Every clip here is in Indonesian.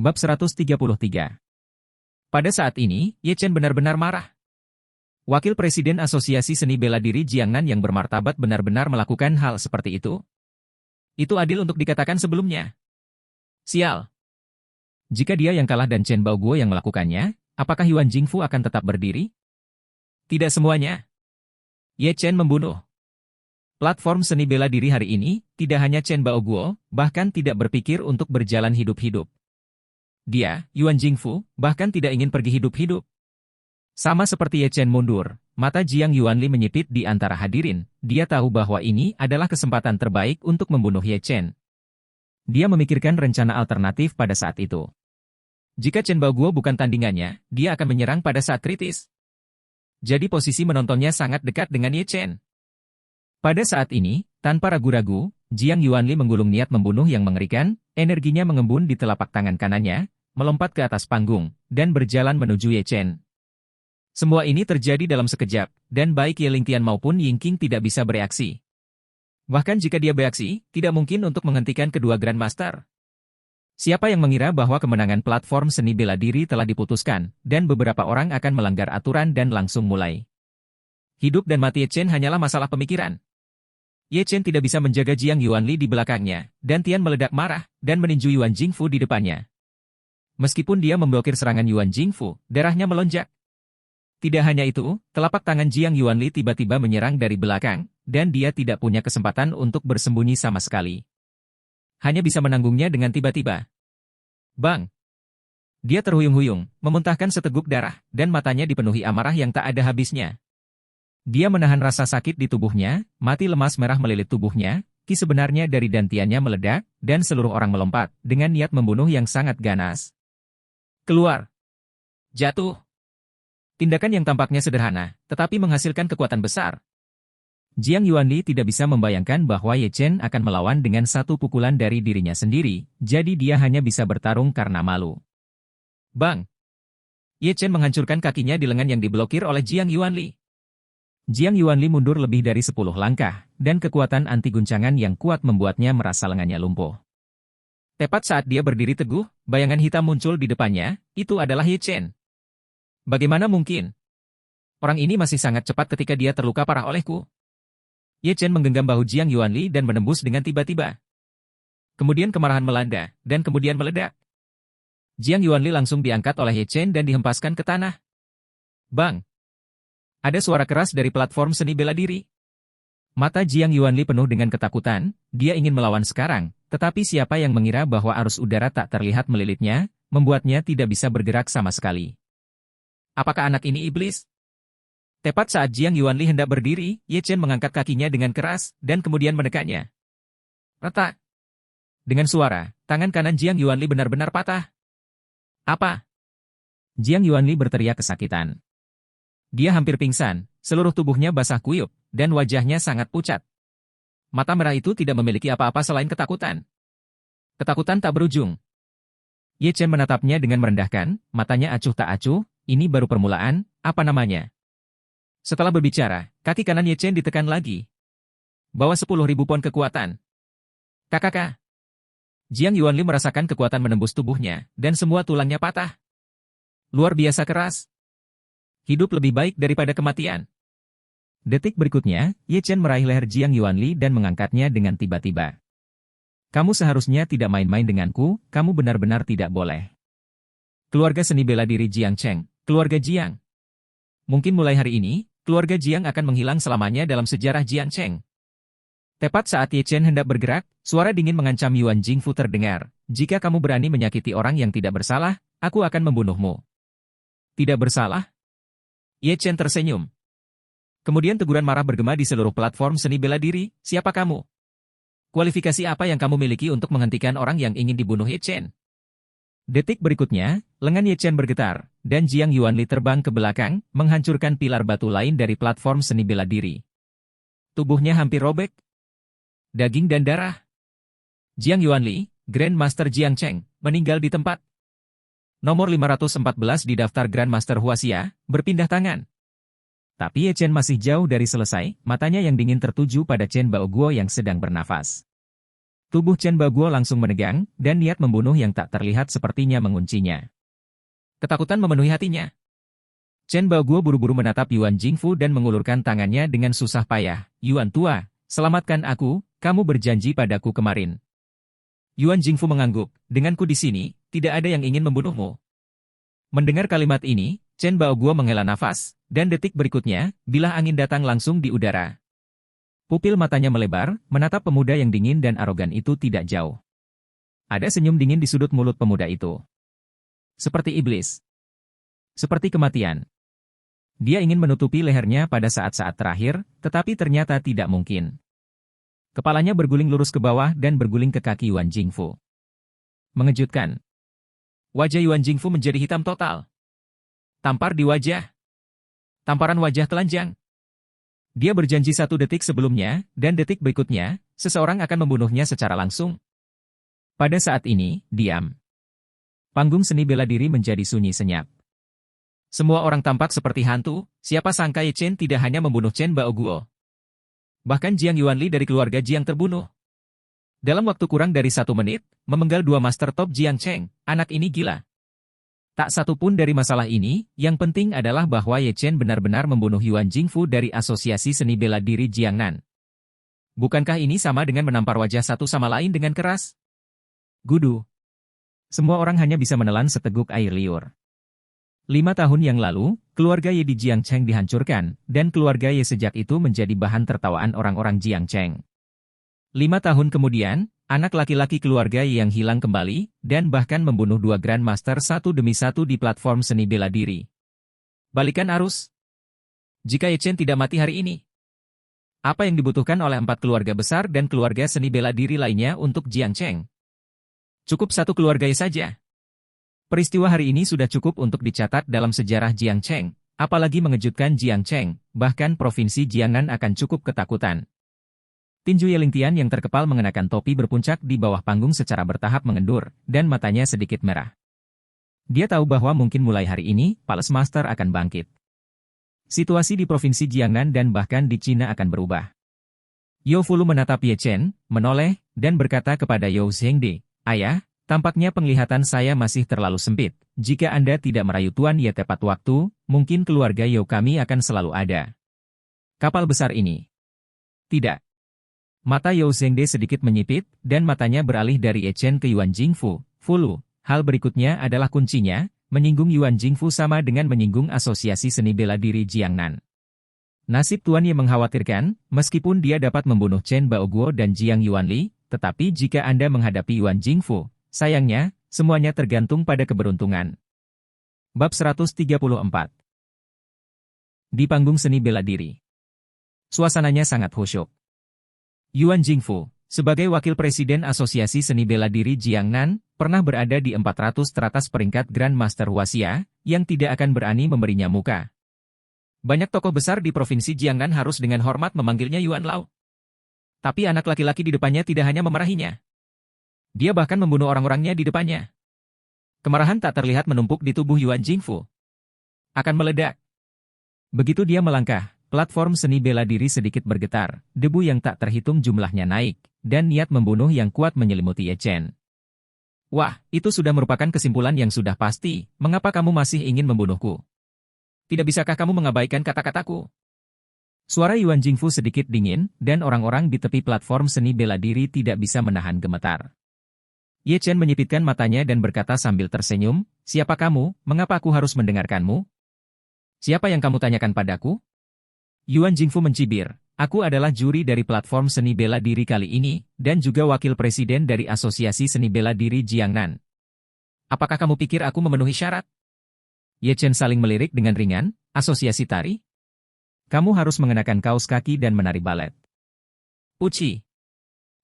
Bab 133. Pada saat ini, Ye Chen benar-benar marah. Wakil Presiden Asosiasi Seni Bela Diri Jiangnan yang bermartabat benar-benar melakukan hal seperti itu. Itu adil untuk dikatakan sebelumnya. Sial. Jika dia yang kalah dan Chen Baoguo yang melakukannya, apakah Yuan Jingfu akan tetap berdiri? Tidak semuanya. Ye Chen membunuh. Platform seni bela diri hari ini, tidak hanya Chen Baoguo, bahkan tidak berpikir untuk berjalan hidup-hidup. Dia, Yuan Jingfu, bahkan tidak ingin pergi hidup-hidup. Sama seperti Ye Chen mundur, mata Jiang Yuanli menyipit di antara hadirin. Dia tahu bahwa ini adalah kesempatan terbaik untuk membunuh Ye Chen. Dia memikirkan rencana alternatif pada saat itu. Jika Chen Baoguo bukan tandingannya, dia akan menyerang pada saat kritis. Jadi posisi menontonnya sangat dekat dengan Ye Chen. Pada saat ini, tanpa ragu-ragu, Jiang Yuanli menggulung niat membunuh yang mengerikan, energinya mengembun di telapak tangan kanannya, melompat ke atas panggung, dan berjalan menuju Ye Chen. Semua ini terjadi dalam sekejap, dan baik Ye Lingtian maupun Ying Qing tidak bisa bereaksi. Bahkan jika dia bereaksi, tidak mungkin untuk menghentikan kedua Grandmaster. Siapa yang mengira bahwa kemenangan platform seni bela diri telah diputuskan, dan beberapa orang akan melanggar aturan dan langsung mulai. Hidup dan mati Ye Chen hanyalah masalah pemikiran. Ye Chen tidak bisa menjaga Jiang Yuanli di belakangnya, dan Tian meledak marah, dan meninju Yuan Jingfu di depannya. Meskipun dia memblokir serangan Yuan Jingfu, darahnya melonjak. Tidak hanya itu, telapak tangan Jiang Yuanli tiba-tiba menyerang dari belakang, dan dia tidak punya kesempatan untuk bersembunyi sama sekali. Hanya bisa menanggungnya dengan tiba-tiba. Bang! Dia terhuyung-huyung, memuntahkan seteguk darah, dan matanya dipenuhi amarah yang tak ada habisnya. Dia menahan rasa sakit di tubuhnya, mati lemas merah melilit tubuhnya, ki sebenarnya dari dantiannya meledak, dan seluruh orang melompat, dengan niat membunuh yang sangat ganas. Keluar! Jatuh! Tindakan yang tampaknya sederhana, tetapi menghasilkan kekuatan besar. Jiang Yuanli tidak bisa membayangkan bahwa Ye Chen akan melawan dengan satu pukulan dari dirinya sendiri, jadi dia hanya bisa bertarung karena malu. Bang! Ye Chen menghancurkan kakinya di lengan yang diblokir oleh Jiang Yuanli. Jiang Yuanli mundur lebih dari 10 langkah, dan kekuatan anti-guncangan yang kuat membuatnya merasa lengannya lumpuh. Tepat saat dia berdiri teguh, bayangan hitam muncul di depannya, itu adalah Ye Chen. Bagaimana mungkin? Orang ini masih sangat cepat ketika dia terluka parah olehku. Ye Chen menggenggam bahu Jiang Yuanli dan menembus dengan tiba-tiba. Kemudian kemarahan melanda, dan kemudian meledak. Jiang Yuanli langsung diangkat oleh Ye Chen dan dihempaskan ke tanah. Bang! Ada suara keras dari platform seni bela diri. Mata Jiang Yuanli penuh dengan ketakutan, dia ingin melawan sekarang, tetapi siapa yang mengira bahwa arus udara tak terlihat melilitnya, membuatnya tidak bisa bergerak sama sekali. Apakah anak ini iblis? Tepat saat Jiang Yuanli hendak berdiri, Ye Chen mengangkat kakinya dengan keras, dan kemudian menekannya. Retak. Dengan suara, tangan kanan Jiang Yuanli benar-benar patah. Apa? Jiang Yuanli berteriak kesakitan. Dia hampir pingsan, seluruh tubuhnya basah kuyup, dan wajahnya sangat pucat. Mata merah itu tidak memiliki apa-apa selain ketakutan. Ketakutan tak berujung. Ye Chen menatapnya dengan merendahkan, matanya acuh tak acuh, ini baru permulaan, apa namanya? Setelah berbicara, kaki kanan Ye Chen ditekan lagi. Bawa 10.000 pon kekuatan. Kakak. Jiang Yuanli merasakan kekuatan menembus tubuhnya, dan semua tulangnya patah. Luar biasa keras. Hidup lebih baik daripada kematian. Detik berikutnya, Ye Chen meraih leher Jiang Yuanli dan mengangkatnya dengan tiba-tiba. Kamu seharusnya tidak main-main denganku, kamu benar-benar tidak boleh. Keluarga seni bela diri Jiang Cheng, keluarga Jiang. Mungkin mulai hari ini, keluarga Jiang akan menghilang selamanya dalam sejarah Jiang Cheng. Tepat saat Ye Chen hendak bergerak, suara dingin mengancam Yuan Jingfu terdengar. Jika kamu berani menyakiti orang yang tidak bersalah, aku akan membunuhmu. Tidak bersalah? Ye Chen tersenyum. Kemudian teguran marah bergema di seluruh platform seni bela diri, siapa kamu? Kualifikasi apa yang kamu miliki untuk menghentikan orang yang ingin dibunuh Ye Chen? Detik berikutnya, lengan Ye Chen bergetar, dan Jiang Yuanli terbang ke belakang, menghancurkan pilar batu lain dari platform seni bela diri. Tubuhnya hampir robek. Daging dan darah. Jiang Yuanli, Grandmaster Jiang Cheng, meninggal di tempat. Nomor 514 di daftar Grandmaster Huaxia, berpindah tangan. Tapi Ye Chen masih jauh dari selesai, matanya yang dingin tertuju pada Chen Baoguo yang sedang bernafas. Tubuh Chen Baguo langsung menegang, dan niat membunuh yang tak terlihat sepertinya menguncinya. Ketakutan memenuhi hatinya. Chen Baguo buru-buru menatap Yuan Jingfu dan mengulurkan tangannya dengan susah payah. Yuan tua, selamatkan aku, kamu berjanji padaku kemarin. Yuan Jingfu mengangguk, denganku di sini, tidak ada yang ingin membunuhmu. Mendengar kalimat ini, Chen Baguo menghela nafas, dan detik berikutnya, bilah angin datang langsung di udara. Pupil matanya melebar, menatap pemuda yang dingin dan arogan itu tidak jauh. Ada senyum dingin di sudut mulut pemuda itu. Seperti iblis. Seperti kematian. Dia ingin menutupi lehernya pada saat-saat terakhir, tetapi ternyata tidak mungkin. Kepalanya berguling lurus ke bawah dan berguling ke kaki Yuan Jingfu. Mengejutkan. Wajah Yuan Jingfu menjadi hitam total. Tampar di wajah. Tamparan wajah telanjang. Dia berjanji 1 detik sebelumnya, dan detik berikutnya, seseorang akan membunuhnya secara langsung. Pada saat ini, diam. Panggung seni bela diri menjadi sunyi senyap. Semua orang tampak seperti hantu, siapa sangka Ye Chen tidak hanya membunuh Chen Baoguo. Bahkan Jiang Yuanli dari keluarga Jiang terbunuh. Dalam waktu kurang dari 1 menit, memenggal 2 master top Jiang Cheng, anak ini gila. Tak satu pun dari masalah ini, yang penting adalah bahwa Ye Chen benar-benar membunuh Yuan Jingfu dari Asosiasi Seni Bela Diri Jiangnan. Bukankah ini sama dengan menampar wajah satu sama lain dengan keras? Gudu. Semua orang hanya bisa menelan seteguk air liur. 5 tahun yang lalu, keluarga Ye di Jiangcheng dihancurkan, dan keluarga Ye sejak itu menjadi bahan tertawaan orang-orang Jiangcheng. 5 tahun kemudian, anak laki-laki keluarga Ye yang hilang kembali, dan bahkan membunuh 2 Grandmaster satu demi satu di platform seni bela diri. Balikan arus. Jika Ye Chen tidak mati hari ini, apa yang dibutuhkan oleh 4 keluarga besar dan keluarga seni bela diri lainnya untuk Jiangcheng? Cukup 1 keluarga Ye saja. Peristiwa hari ini sudah cukup untuk dicatat dalam sejarah Jiangcheng, apalagi mengejutkan Jiangcheng, bahkan provinsi Jiangnan akan cukup ketakutan. Tinju Ye Lingtian yang terkepal mengenakan topi berpuncak di bawah panggung secara bertahap mengendur, dan matanya sedikit merah. Dia tahu bahwa mungkin mulai hari ini, Palace Master akan bangkit. Situasi di provinsi Jiangnan dan bahkan di Cina akan berubah. Yo Fulu menatap Ye Chen, menoleh, dan berkata kepada Yo Zhengde, "Ayah, tampaknya penglihatan saya masih terlalu sempit. Jika Anda tidak merayu Tuan Ye tepat waktu, mungkin keluarga Yo kami akan selalu ada." Kapal besar ini. Tidak. Mata Yo Zhengde sedikit menyipit, dan matanya beralih dari Ye Chen ke Yuan Jingfu. Fulu, hal berikutnya adalah kuncinya, menyinggung Yuan Jingfu sama dengan menyinggung Asosiasi Seni Bela Diri Jiangnan. Nasib Tuan Ye mengkhawatirkan, meskipun dia dapat membunuh Chen Baoguo dan Jiang Yuanli, tetapi jika Anda menghadapi Yuan Jingfu, sayangnya, semuanya tergantung pada keberuntungan. Bab 134. Di panggung seni bela diri. Suasananya sangat khusyuk. Yuan Jingfu, sebagai wakil presiden Asosiasi Seni Bela Diri Jiangnan, pernah berada di 400 teratas peringkat Grandmaster Huaxia, yang tidak akan berani memberinya muka. Banyak tokoh besar di provinsi Jiangnan harus dengan hormat memanggilnya Yuan Lao. Tapi anak laki-laki di depannya tidak hanya memarahinya. Dia bahkan membunuh orang-orangnya di depannya. Kemarahan tak terlihat menumpuk di tubuh Yuan Jingfu. Akan meledak. Begitu dia melangkah, platform seni bela diri sedikit bergetar, debu yang tak terhitung jumlahnya naik, dan niat membunuh yang kuat menyelimuti Ye Chen. Wah, itu sudah merupakan kesimpulan yang sudah pasti, mengapa kamu masih ingin membunuhku? Tidak bisakah kamu mengabaikan kata-kataku? Suara Yuan Jingfu sedikit dingin, dan orang-orang di tepi platform seni bela diri tidak bisa menahan gemetar. Ye Chen menyipitkan matanya dan berkata sambil tersenyum, "Siapa kamu, mengapa aku harus mendengarkanmu? Siapa yang kamu tanyakan padaku?" Yuan Jingfu mencibir, "Aku adalah juri dari platform seni bela diri kali ini, dan juga wakil presiden dari Asosiasi Seni Bela Diri Jiangnan. Apakah kamu pikir aku memenuhi syarat?" Ye Chen saling melirik dengan ringan, "Asosiasi tari? Kamu harus mengenakan kaos kaki dan menari balet." Uci.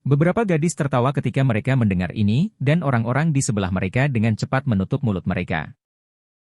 Beberapa gadis tertawa ketika mereka mendengar ini, dan orang-orang di sebelah mereka dengan cepat menutup mulut mereka.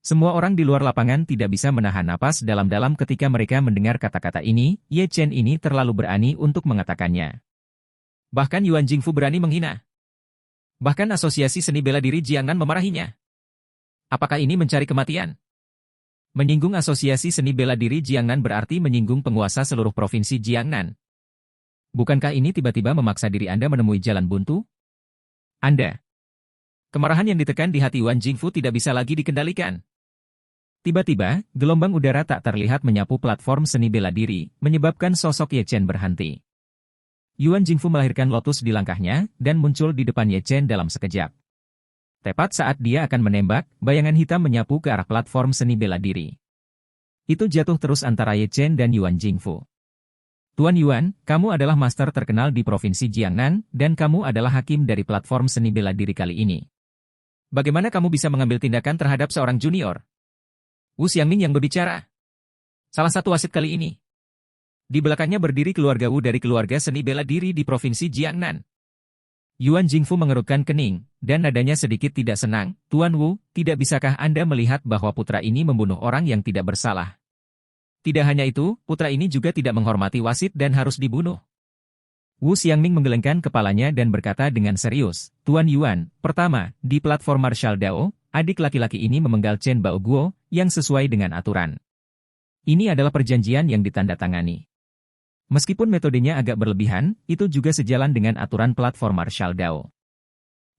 Semua orang di luar lapangan tidak bisa menahan napas dalam-dalam ketika mereka mendengar kata-kata ini. Ye Chen ini terlalu berani untuk mengatakannya. Bahkan Yuan Jingfu berani menghina. Bahkan Asosiasi Seni Bela Diri Jiangnan memarahinya. Apakah ini mencari kematian? Menyinggung Asosiasi Seni Bela Diri Jiangnan berarti menyinggung penguasa seluruh provinsi Jiangnan. Bukankah ini tiba-tiba memaksa diri Anda menemui jalan buntu? Anda. Kemarahan yang ditekan di hati Yuan Jingfu tidak bisa lagi dikendalikan. Tiba-tiba, gelombang udara tak terlihat menyapu platform seni bela diri, menyebabkan sosok Ye Chen berhenti. Yuan Jingfu melahirkan lotus di langkahnya, dan muncul di depan Ye Chen dalam sekejap. Tepat saat dia akan menembak, bayangan hitam menyapu ke arah platform seni bela diri. Itu jatuh terus antara Ye Chen dan Yuan Jingfu. Tuan Yuan, kamu adalah master terkenal di Provinsi Jiangnan, dan kamu adalah hakim dari platform seni bela diri kali ini. Bagaimana kamu bisa mengambil tindakan terhadap seorang junior? Wu Xiangning yang berbicara. Salah satu wasit kali ini. Di belakangnya berdiri keluarga Wu dari keluarga seni bela diri di Provinsi Jiangnan. Yuan Jingfu mengerutkan kening, dan nadanya sedikit tidak senang. Tuan Wu, tidak bisakah Anda melihat bahwa putra ini membunuh orang yang tidak bersalah? Tidak hanya itu, putra ini juga tidak menghormati wasit dan harus dibunuh. Wu Xiangning menggelengkan kepalanya dan berkata dengan serius, Tuan Yuan, pertama, di platform Martial Dao, adik laki-laki ini memenggal Chen Baoguo, yang sesuai dengan aturan. Ini adalah perjanjian yang ditandatangani. Meskipun metodenya agak berlebihan, itu juga sejalan dengan aturan platform Martial Dao.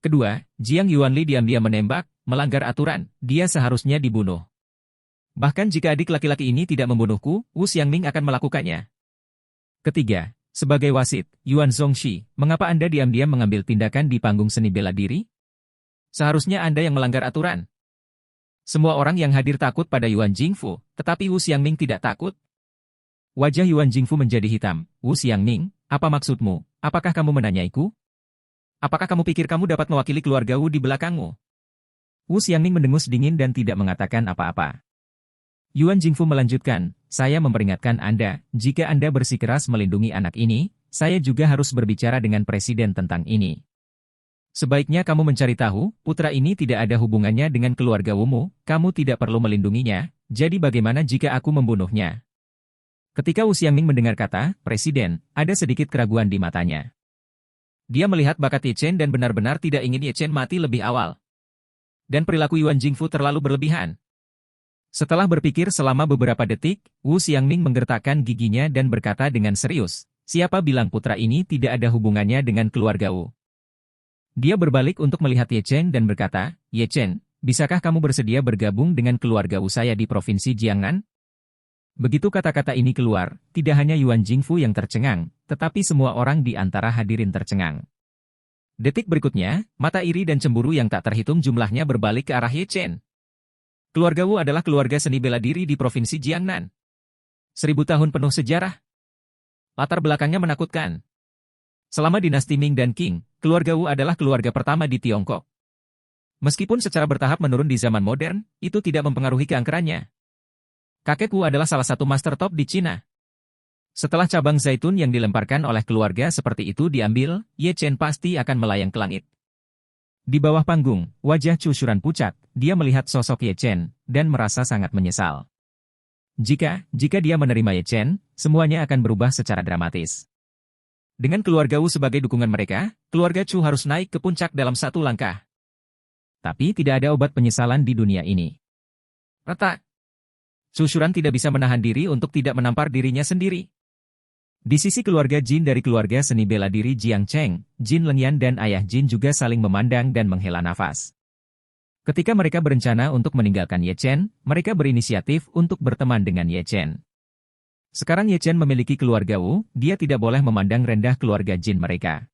Kedua, Jiang Yuanli diam-diam menembak, melanggar aturan, dia seharusnya dibunuh. Bahkan jika adik laki-laki ini tidak membunuhku, Wu Xiangning akan melakukannya. Ketiga, sebagai wasit, Yuan Zongxi, mengapa Anda diam-diam mengambil tindakan di panggung seni bela diri? Seharusnya Anda yang melanggar aturan. Semua orang yang hadir takut pada Yuan Jingfu, tetapi Wu Xiangning tidak takut. Wajah Yuan Jingfu menjadi hitam. Wu Xiangning, apa maksudmu? Apakah kamu menanyaiku? Apakah kamu pikir kamu dapat mewakili keluarga Wu di belakangmu? Wu Xiangning mendengus dingin dan tidak mengatakan apa-apa. Yuan Jingfu melanjutkan, saya memperingatkan Anda, jika Anda bersikeras melindungi anak ini, saya juga harus berbicara dengan presiden tentang ini. Sebaiknya kamu mencari tahu, putra ini tidak ada hubungannya dengan keluarga Wumu, kamu tidak perlu melindunginya, jadi bagaimana jika aku membunuhnya? Ketika Wu Xiangning mendengar kata, presiden, ada sedikit keraguan di matanya. Dia melihat bakat Ye Chen dan benar-benar tidak ingin Ye Chen mati lebih awal. Dan perilaku Yuan Jingfu terlalu berlebihan. Setelah berpikir selama beberapa detik, Wu Xiangning menggertakkan giginya dan berkata dengan serius, siapa bilang putra ini tidak ada hubungannya dengan keluarga Wu? Dia berbalik untuk melihat Ye Chen dan berkata, Ye Chen, bisakah kamu bersedia bergabung dengan keluarga Wu saya di Provinsi Jiangnan? Begitu kata-kata ini keluar, tidak hanya Yuan Jingfu yang tercengang, tetapi semua orang di antara hadirin tercengang. Detik berikutnya, mata iri dan cemburu yang tak terhitung jumlahnya berbalik ke arah Ye Chen. Keluarga Wu adalah keluarga seni bela diri di Provinsi Jiangnan. 1000 tahun penuh sejarah. Latar belakangnya menakutkan. Selama dinasti Ming dan Qing, keluarga Wu adalah keluarga pertama di Tiongkok. Meskipun secara bertahap menurun di zaman modern, itu tidak mempengaruhi keangkerannya. Kakek Wu adalah salah satu master top di Cina. Setelah cabang zaitun yang dilemparkan oleh keluarga seperti itu diambil, Ye Chen pasti akan melayang ke langit. Di bawah panggung, wajah Chu Shuran pucat, dia melihat sosok Ye Chen, dan merasa sangat menyesal. Jika dia menerima Ye Chen, semuanya akan berubah secara dramatis. Dengan keluarga Wu sebagai dukungan mereka, keluarga Chu harus naik ke puncak dalam satu langkah. Tapi tidak ada obat penyesalan di dunia ini. Retak. Chu Shuran tidak bisa menahan diri untuk tidak menampar dirinya sendiri. Di sisi keluarga Jin dari keluarga seni bela diri Jiang Cheng, Jin Lengyan dan ayah Jin juga saling memandang dan menghela nafas. Ketika mereka berencana untuk meninggalkan Ye Chen, mereka berinisiatif untuk berteman dengan Ye Chen. Sekarang Ye Chen memiliki keluarga Wu, dia tidak boleh memandang rendah keluarga Jin mereka.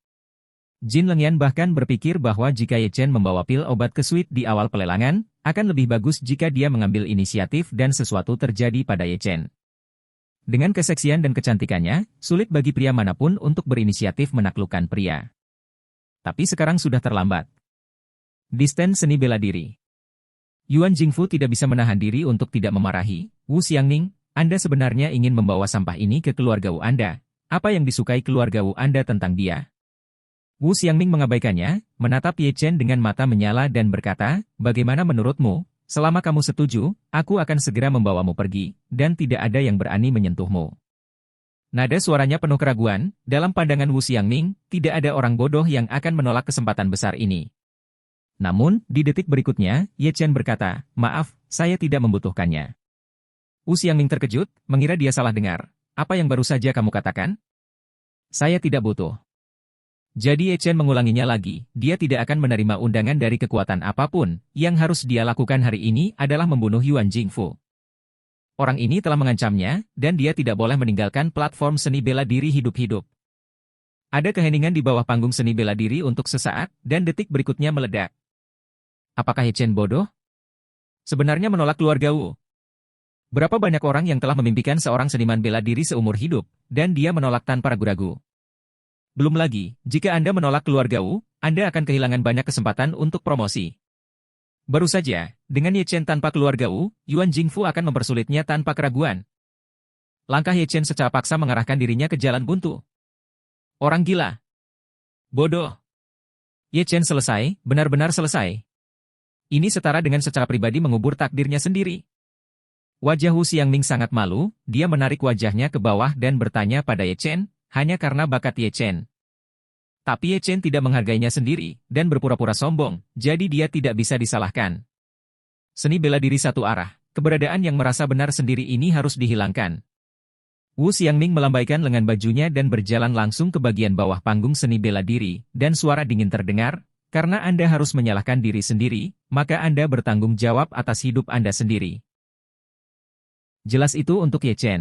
Jin Lengyan bahkan berpikir bahwa jika Ye Chen membawa pil obat kesuit di awal pelelangan, akan lebih bagus jika dia mengambil inisiatif dan sesuatu terjadi pada Ye Chen. Dengan keseksian dan kecantikannya, sulit bagi pria manapun untuk berinisiatif menaklukkan pria. Tapi sekarang sudah terlambat. Di stand seni bela diri, Yuan Jingfu tidak bisa menahan diri untuk tidak memarahi. Wu Xiangning, Anda sebenarnya ingin membawa sampah ini ke keluarga Wu Anda. Apa yang disukai keluarga Wu Anda tentang dia? Wu Xiangning mengabaikannya, menatap Ye Chen dengan mata menyala dan berkata, bagaimana menurutmu? Selama kamu setuju, aku akan segera membawamu pergi, dan tidak ada yang berani menyentuhmu. Nada suaranya penuh keraguan, dalam pandangan Wu Xiangning, tidak ada orang bodoh yang akan menolak kesempatan besar ini. Namun, di detik berikutnya, Ye Chen berkata, maaf, saya tidak membutuhkannya. Wu Xiangning terkejut, mengira dia salah dengar. Apa yang baru saja kamu katakan? Saya tidak butuh. Jadi Ye Chen mengulanginya lagi, dia tidak akan menerima undangan dari kekuatan apapun, yang harus dia lakukan hari ini adalah membunuh Yuan Jingfu. Orang ini telah mengancamnya, dan dia tidak boleh meninggalkan platform seni bela diri hidup-hidup. Ada keheningan di bawah panggung seni bela diri untuk sesaat, dan detik berikutnya meledak. Apakah Ye Chen bodoh? Sebenarnya menolak keluarga Wu. Berapa banyak orang yang telah memimpikan seorang seniman bela diri seumur hidup, dan dia menolak tanpa ragu-ragu. Belum lagi, jika Anda menolak keluarga Wu, Anda akan kehilangan banyak kesempatan untuk promosi. Baru saja, dengan Ye Chen tanpa keluarga Wu, Yuan Jingfu akan mempersulitnya tanpa keraguan. Langkah Ye Chen secara paksa mengarahkan dirinya ke jalan buntu. Orang gila. Bodoh. Ye Chen selesai, benar-benar selesai. Ini setara dengan secara pribadi mengubur takdirnya sendiri. Wajah Wu Xiangming sangat malu, dia menarik wajahnya ke bawah dan bertanya pada Ye Chen, hanya karena bakat Ye Chen. Tapi Ye Chen tidak menghargainya sendiri, dan berpura-pura sombong, jadi dia tidak bisa disalahkan. Seni bela diri satu arah, keberadaan yang merasa benar sendiri ini harus dihilangkan. Wu Xiangming melambaikan lengan bajunya dan berjalan langsung ke bagian bawah panggung seni bela diri, dan suara dingin terdengar, karena Anda harus menyalahkan diri sendiri, maka Anda bertanggung jawab atas hidup Anda sendiri. Jelas itu untuk Ye Chen.